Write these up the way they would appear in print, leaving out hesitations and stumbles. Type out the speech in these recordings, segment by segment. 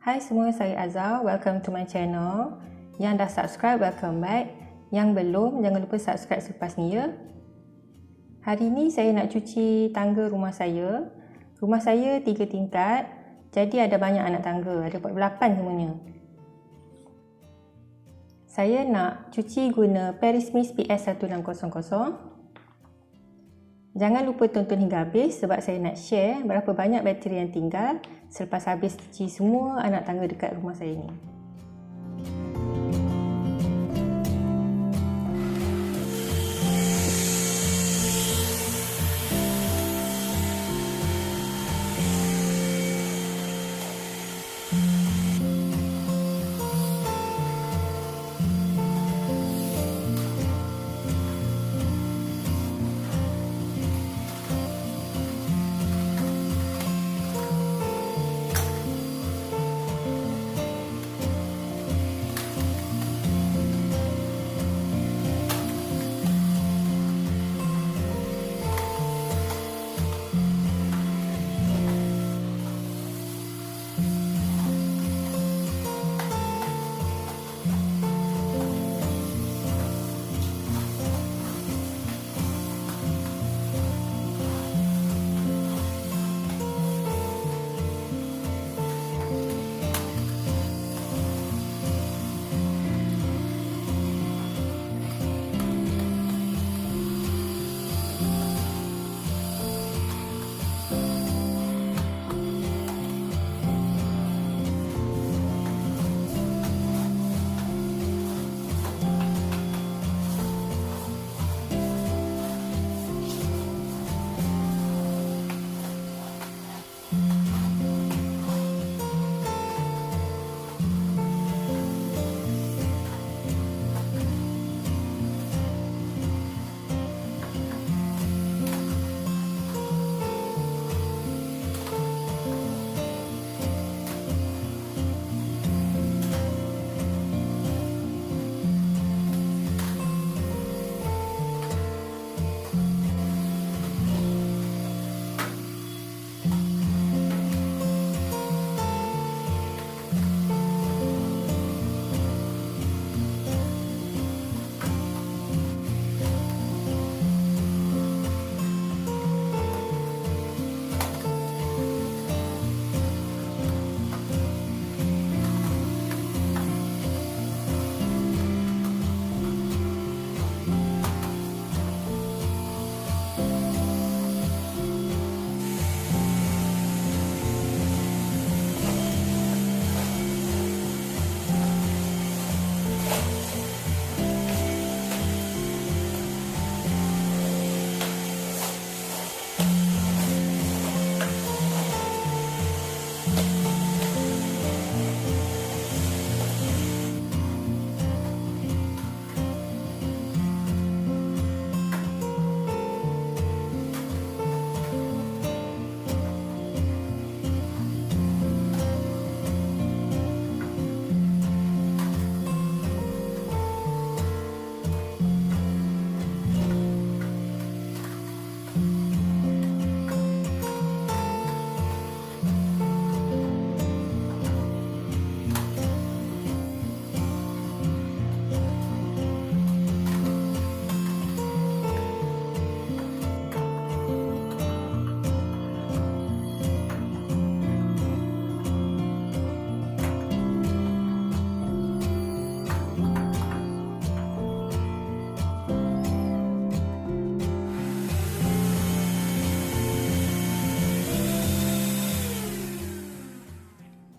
Hai semua, saya Azhar. Welcome to my channel. Yang dah subscribe, welcome back. Yang belum, jangan lupa subscribe selepas ni ya. Hari ni saya nak cuci tangga rumah saya. Rumah saya 3 tingkat, jadi ada banyak anak tangga, ada 8 semuanya. Saya nak cuci guna Paris Mist PS1600. Jangan lupa tonton hingga habis sebab saya nak share berapa banyak bateri yang tinggal selepas habis cuci semua anak tangga dekat rumah saya ni.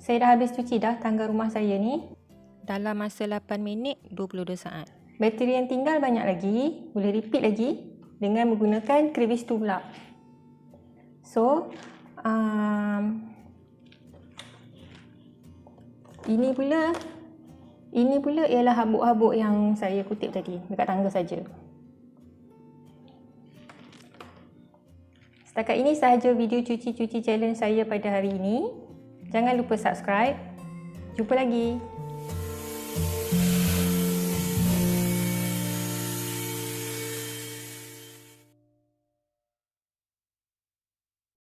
Saya dah habis cuci dah tangga rumah saya ni dalam masa 8 minit 22 saat. Bateri yang tinggal banyak lagi, boleh repeat lagi dengan menggunakan crevice tu pula. So, ini pula ialah habuk-habuk yang saya kutip tadi dekat tangga saja. Setakat ini sahaja video cuci-cuci challenge saya pada hari ini. Jangan lupa subscribe. Jumpa lagi.